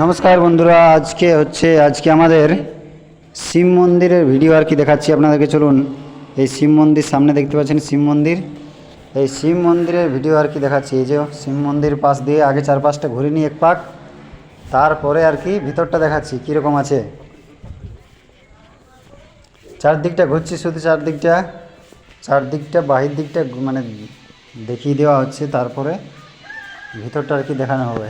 নমস্কার বন্ধুরা, আজকে আমাদের শিব মন্দিরের ভিডিও আর কি দেখাচ্ছি আপনাদেরকে। চলুন, এই শিব মন্দির সামনে দেখতে পাচ্ছেন শিব মন্দির, এই শিব মন্দিরের ভিডিও আর কি দেখাচ্ছি। এই যে শিব মন্দির পাশ দিয়ে আগে 4-5টা ঘুরে নিই এক পাক, তারপরে আর কি ভিতরটা দেখাচ্ছি কীরকম আছে। চারদিকটা ঘুরছি, শুধু চারদিকটা বাহির দিকটা মানে দেখিয়ে দেওয়া হচ্ছে, তারপরে ভিতরটা আর কি দেখানো হবে।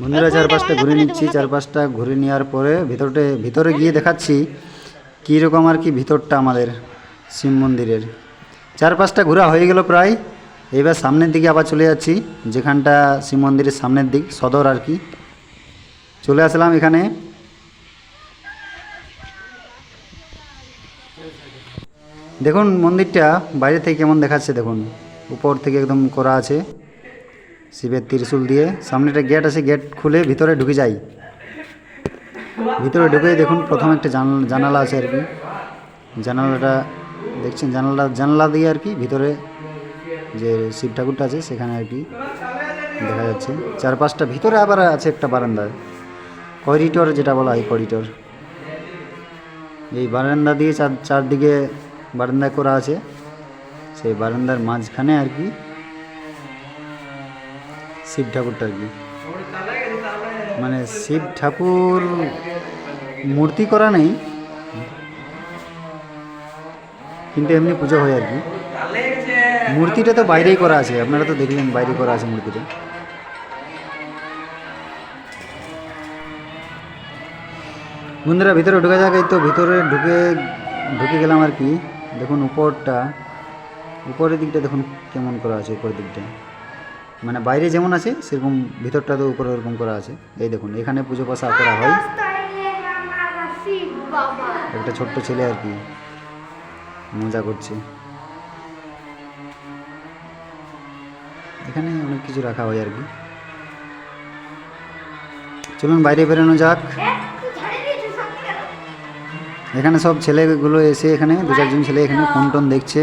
বন্ধুরা, 4-5টা ঘুরে নিচ্ছি, 4-5টা ঘুরে নেওয়ার পরে ভিতরে গিয়ে দেখাচ্ছি কীরকম আর কি ভিতরটা আমাদের শিব মন্দিরের। 4-5টা ঘোরা হয়ে গেল প্রায়। এবার সামনের দিকে আবার চলে যাচ্ছি, যেখানটা শিব মন্দিরের সামনের দিক সদর আর কি। চলে আসলাম এখানে। দেখুন মন্দিরটা বাইরে থেকে কেমন দেখাচ্ছে, দেখুন উপর থেকে একদম করা আছে শিবের ত্রিশূল দিয়ে। সামনে একটা গেট আছে, গেট খুলে ভিতরে ঢুকে যাই। ভিতরে ঢুকে দেখুন প্রথম একটা জানালা আছে আর কি। জানালাটা দেখছেন, জানালা দিয়ে আর কি ভিতরে যে শিব ঠাকুরটা আছে সেখানে আর কি দেখা যাচ্ছে। 4-5টা ভিতরে আবার আছে একটা বারান্দা, করিডোর যেটা বলা হয় করিডোর। এই বারান্দা দিয়ে চারদিকে বারান্দা করা আছে, সেই বারান্দার মাঝখানে আর কি শিব ঠাকুরটা আর কি। মানে শিব ঠাকুর মূর্তি করা নেই, কিন্তু এমনি পুজো হয় আর কি। মূর্তিটা তো বাইরেই করা আছে, আপনারা তো দেখলেন বাইরে করা আছে মূর্তিটা। বন্ধুরা ভিতরে ঢুকে যাক। এই তো ভিতরে ঢুকে গেলাম আর কি। দেখুন উপরের দিকটা দেখুন কেমন করা আছে। উপরের দিকটা মানে বাইরে যেমন আছে সেরকম ভিতরটা তো উপরে ওরকম করা আছে। এই দেখুন এখানে পুজো পাশা করা হয়। একটা ছোট্ট ছেলে আর কি মজা করছে। এখানে অনেক কিছু রাখা হয় আর কি। চলুন বাইরে বেরোনো যাক। এখানে সব ছেলেগুলো এসে এখানে 2-4জন ছেলে এখানে ফোন টোন দেখছে।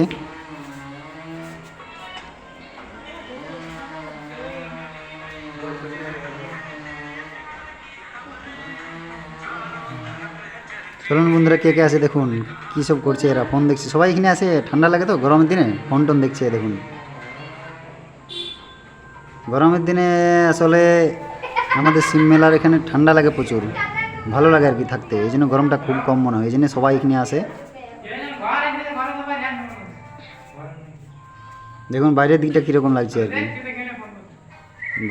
চলুন বন্ধুরা, কে কে আছে দেখুন কী সব করছে এরা। ফোন দেখছে সবাই এখানে আসে, ঠান্ডা লাগে তো গরমের দিনে ফোন টোন দেখছে। দেখুন গরমের দিনে আসলে আমাদের শিব মেলার এখানে ঠান্ডা লাগে প্রচুর, ভালো লাগে আর কি থাকতে। এই জন্য গরমটা খুব কম মনে হয়, এই জন্য সবাই এখানে আসে। দেখুন বাইরের দিকটা কীরকম লাগছে আর কি।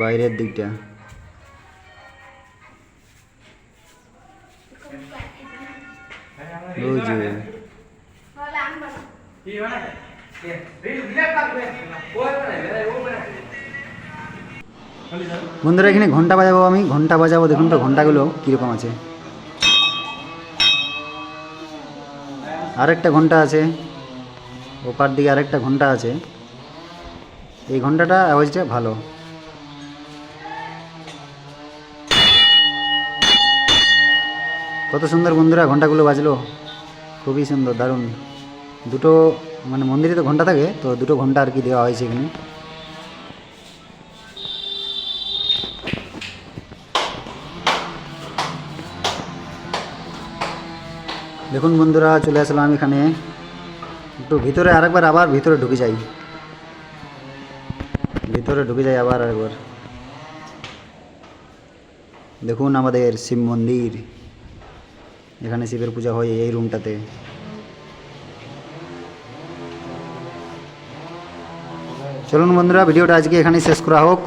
বাইরের দিকটা বন্ধুরা, এখানে ঘন্টা বাজাবো, আমি ঘন্টা বাজাবো। দেখুন তো ঘন্টাগুলো কীরকম আছে। আরেকটা ঘন্টা আছে, ওপার দিকে আরেকটা ঘন্টা আছে। এই ঘন্টাটা আওয়াজটা ভালো। কত সুন্দর বন্ধুরা ঘন্টাগুলো বাজলো, খুবই সুন্দর, দারুণ। দুটো মানে মন্দিরে তো ঘন্টা থাকে, তো দুটো ঘন্টা আর কি দেওয়া হয়েছে এখানে। দেখুন বন্ধুরা চলে আসলাম এখানে। একটু ভিতরে আবার ভিতরে ঢুকে যাই, আবার আরেকবার। দেখুন আমাদের শিব মন্দির, এখানে শিবের পূজা হয় এই রুমটাতে। চলুন বন্ধুরা, ভিডিওটা আজকে এখানেই শেষ করা হোক।